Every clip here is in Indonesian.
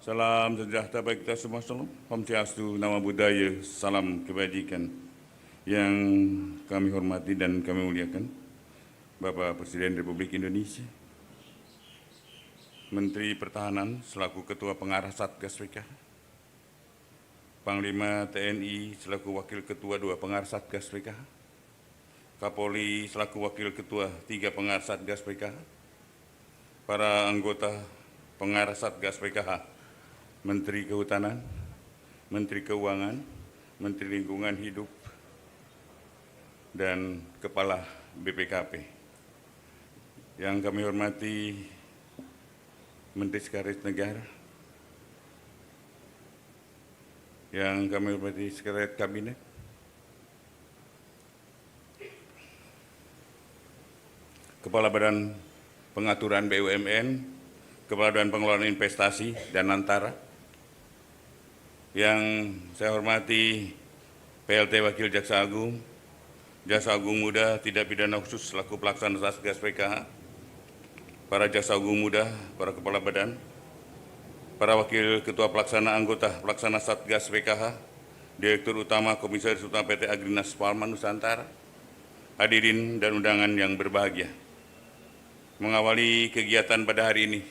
Salam sejahtera bagi kita semua. Salam. Om Swastiastu, Namo Buddhaya, salam kebajikan. Yang kami hormati dan kami muliakan Bapak Presiden Republik Indonesia, Menteri Pertahanan selaku Ketua Pengarah Satgas PKH, Panglima TNI selaku Wakil Ketua 2 Pengarah Satgas PKH, Kapolri selaku Wakil Ketua 3 Pengarah Satgas PKH, para anggota Pengarah Satgas PKH, Menteri Kehutanan, Menteri Keuangan, Menteri Lingkungan Hidup, dan Kepala BPKP. Yang kami hormati Menteri Sekretaris Negara, yang kami hormati Sekretariat Kabinet, Kepala Badan Pengaturan BUMN, Kepala Badan Pengelolaan Investasi dan Antara, yang saya hormati PLT Wakil Jaksa Agung, Jaksa Agung Muda Tidak Pidana Khusus selaku Pelaksana Satgas PKH, para Jaksa Agung Muda, para Kepala Badan, para Wakil Ketua Pelaksana Anggota Pelaksana Satgas PKH, Direktur Utama Komisaris Utama PT Agrinas Palma Nusantara, hadirin dan undangan yang berbahagia. Mengawali kegiatan pada hari ini,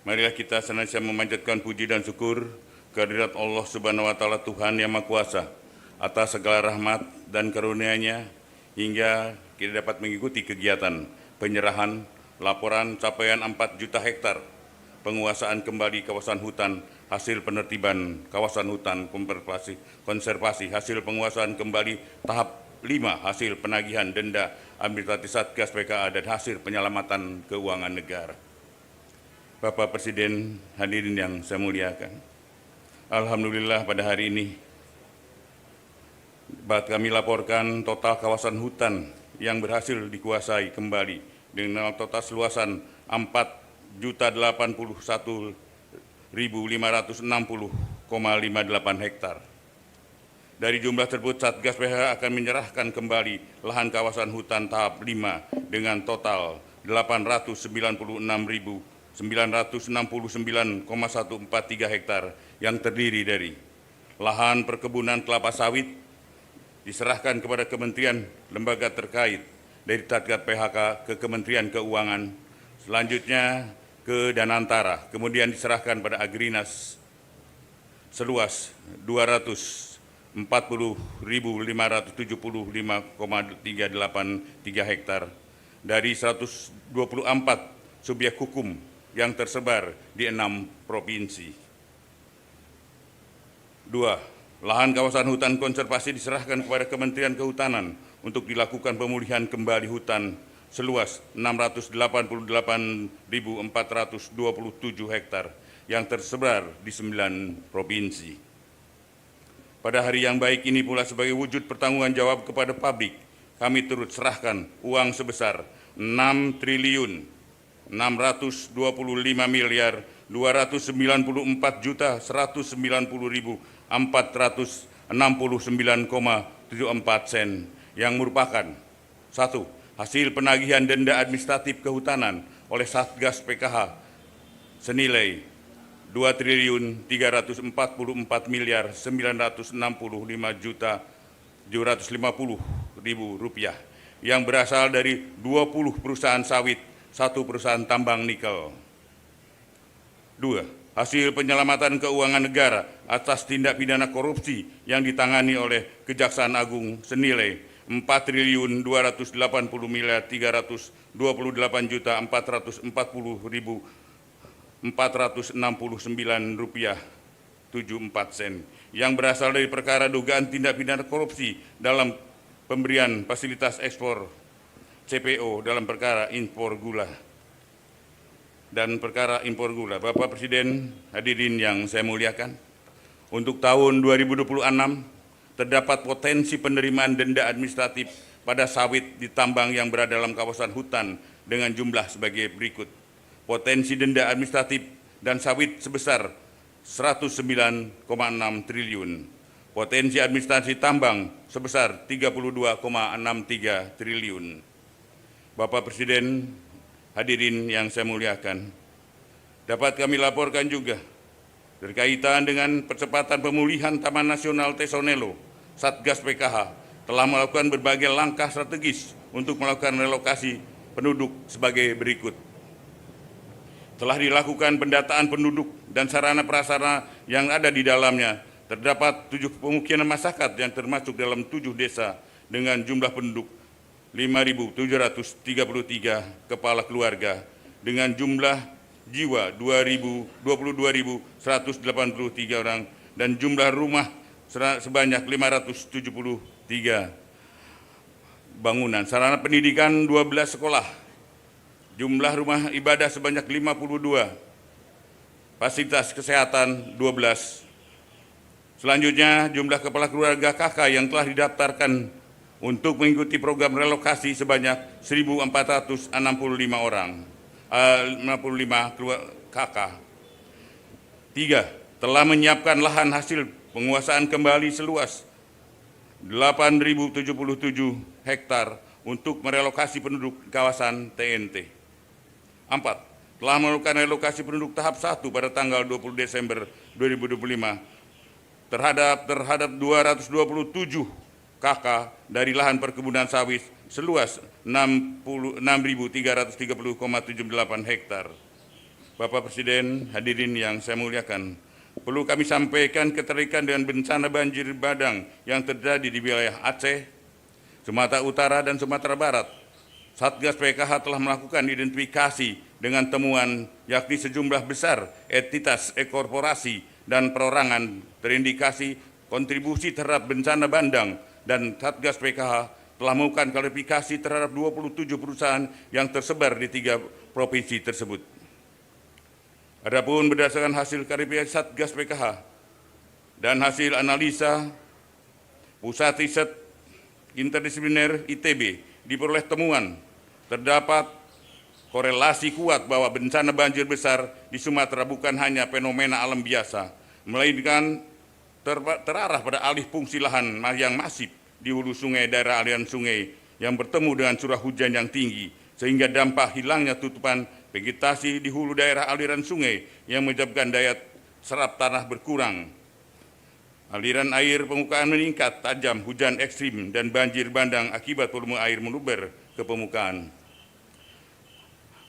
marilah kita senantiasa memanjatkan puji dan syukur kehadirat Allah Subhanahu wa Ta'ala, Tuhan Yang Maha Kuasa, atas segala rahmat dan karunia-Nya hingga kita dapat mengikuti kegiatan penyerahan laporan capaian 4 juta hektar penguasaan kembali kawasan hutan hasil penertiban kawasan hutan konservasi hasil penguasaan kembali tahap 5 hasil penagihan denda administratif Satgas PKH dan hasil penyelamatan keuangan negara. Bapak Presiden, hadirin yang saya muliakan, alhamdulillah pada hari ini kami laporkan total kawasan hutan yang berhasil dikuasai kembali dengan total seluasan 4.081.560,58 hektar. Dari jumlah tersebut, Satgas PKH akan menyerahkan kembali lahan kawasan hutan tahap 5 dengan total 896.969,143 hektar yang terdiri dari lahan perkebunan kelapa sawit diserahkan kepada kementerian lembaga terkait dari Satgas PKH ke Kementerian Keuangan, selanjutnya ke Danantara, kemudian diserahkan pada Agrinas seluas 240.575,383 hektar dari 124 subjek hukum yang tersebar di 6 provinsi. 2. Lahan kawasan hutan konservasi diserahkan kepada Kementerian Kehutanan untuk dilakukan pemulihan kembali hutan seluas 688.427 hektar yang tersebar di 9 provinsi. Pada hari yang baik ini pula, sebagai wujud pertanggungan jawab kepada publik, kami turut serahkan uang sebesar 6.255.290.469,74 sen yang merupakan 1. Hasil penagihan denda administratif kehutanan oleh Satgas PKH senilai Rp2.344.965.750.000 yang berasal dari 20 perusahaan sawit, 1 perusahaan tambang nikel. 2. Hasil penyelamatan keuangan negara atas tindak pidana korupsi yang ditangani oleh Kejaksaan Agung senilai Rp4.280.369.469,74 yang berasal dari perkara dugaan tindak pidana korupsi dalam pemberian fasilitas ekspor CPO dalam perkara impor gula dan perkara impor gula. Bapak Presiden, hadirin yang saya muliakan, untuk tahun 2026 terdapat potensi penerimaan denda administratif pada sawit di tambang yang berada dalam kawasan hutan dengan jumlah sebagai berikut. Potensi denda administratif dan sawit sebesar 109,6 triliun. Potensi administrasi tambang sebesar 32,63 triliun. Bapak Presiden, hadirin yang saya muliakan, Dapat kami laporkan juga, berkaitan dengan percepatan pemulihan Taman Nasional Tesonelo, Satgas PKH telah melakukan berbagai langkah strategis untuk melakukan relokasi penduduk sebagai berikut. Telah dilakukan pendataan penduduk dan sarana prasarana yang ada di dalamnya. Terdapat 7 pemukiman masyarakat yang termasuk dalam 7 desa dengan jumlah penduduk 5.733 kepala keluarga dengan jumlah jiwa 22.183 orang dan jumlah rumah sebanyak 573 bangunan. Sarana pendidikan 12 sekolah. Jumlah rumah ibadah sebanyak 52. Fasilitas kesehatan 12. Selanjutnya jumlah kepala keluarga KK yang telah didaftarkan untuk mengikuti program relokasi sebanyak 1.465 orang. 55 KK. 3. Telah menyiapkan lahan hasil penguasaan kembali seluas 8.077 hektar untuk merelokasi penduduk kawasan TNT. 4. Telah melakukan relokasi penduduk tahap 1 pada tanggal 20 Desember 2025 terhadap 227 KK dari lahan perkebunan sawit seluas 6.330,78 hektar. Bapak Presiden, hadirin yang saya muliakan, perlu kami sampaikan keterkaitan dengan bencana banjir bandang yang terjadi di wilayah Aceh, Sumatera Utara, dan Sumatera Barat. Satgas PKH telah melakukan identifikasi dengan temuan yakni sejumlah besar entitas korporasi dan perorangan terindikasi kontribusi terhadap bencana bandang, dan Satgas PKH telah melakukan klarifikasi terhadap 27 perusahaan yang tersebar di 3 provinsi tersebut. Adapun berdasarkan hasil klarifikasi Satgas PKH dan hasil analisa Pusat Riset Interdisipliner ITB, diperoleh temuan terdapat korelasi kuat bahwa bencana banjir besar di Sumatera bukan hanya fenomena alam biasa, melainkan terarah pada alih fungsi lahan yang masif di hulu sungai daerah aliran sungai yang bertemu dengan curah hujan yang tinggi, sehingga dampak hilangnya tutupan vegetasi di hulu daerah aliran sungai yang menyebabkan daya serap tanah berkurang. Aliran air permukaan meningkat tajam, hujan ekstrim, dan banjir bandang akibat volume air meluber ke permukaan.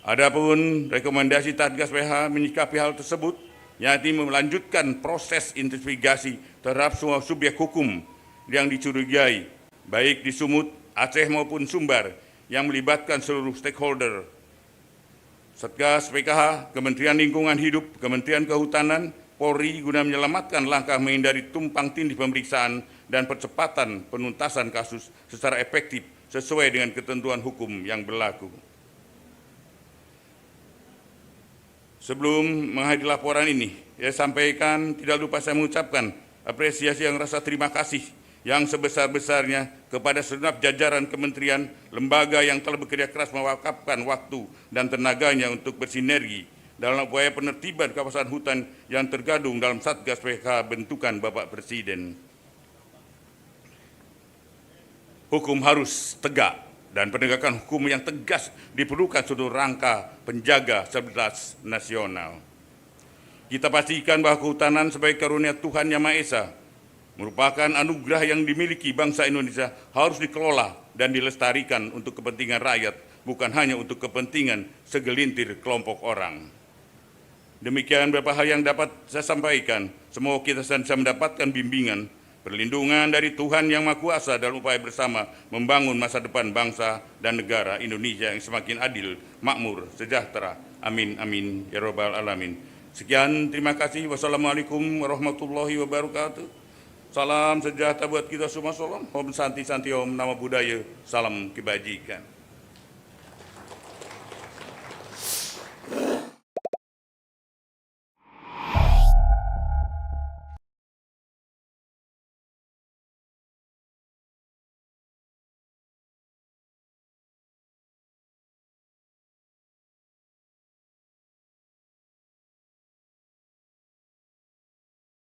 Adapun rekomendasi Satgas PKH menyikapi hal tersebut, yakni melanjutkan proses investigasi terhadap semua subjek hukum yang dicurigai, baik di Sumut, Aceh maupun Sumbar, yang melibatkan seluruh stakeholder. Satgas PKH, Kementerian Lingkungan Hidup, Kementerian Kehutanan, Polri guna menyelamatkan langkah menghindari tumpang tindih pemeriksaan dan percepatan penuntasan kasus secara efektif sesuai dengan ketentuan hukum yang berlaku. Sebelum menghadiri laporan ini, saya sampaikan tidak lupa saya mengucapkan apresiasi yang rasa terima kasih yang sebesar-besarnya kepada segenap jajaran kementerian, lembaga yang telah bekerja keras mewakafkan waktu dan tenaganya untuk bersinergi dalam upaya penertiban kawasan hutan yang tergabung dalam Satgas PKH bentukan Bapak Presiden. Hukum harus tegak dan penegakan hukum yang tegas diperlukan seluruh rangka penjaga stabilitas nasional. Kita pastikan bahwa kehutanan sebagai karunia Tuhan Yang Maha Esa merupakan anugerah yang dimiliki bangsa Indonesia, harus dikelola dan dilestarikan untuk kepentingan rakyat, bukan hanya untuk kepentingan segelintir kelompok orang. Demikian beberapa hal yang dapat saya sampaikan. Semoga kita bisa mendapatkan bimbingan, perlindungan dari Tuhan Yang Maha Kuasa dalam upaya bersama membangun masa depan bangsa dan negara Indonesia yang semakin adil, makmur, sejahtera. Amin, amin, ya robbal alamin. Sekian, terima kasih. Wassalamualaikum warahmatullahi wabarakatuh. Salam sejahtera buat kita semua. Salam, Om Santi Santi Om, nama budaya, salam kebajikan.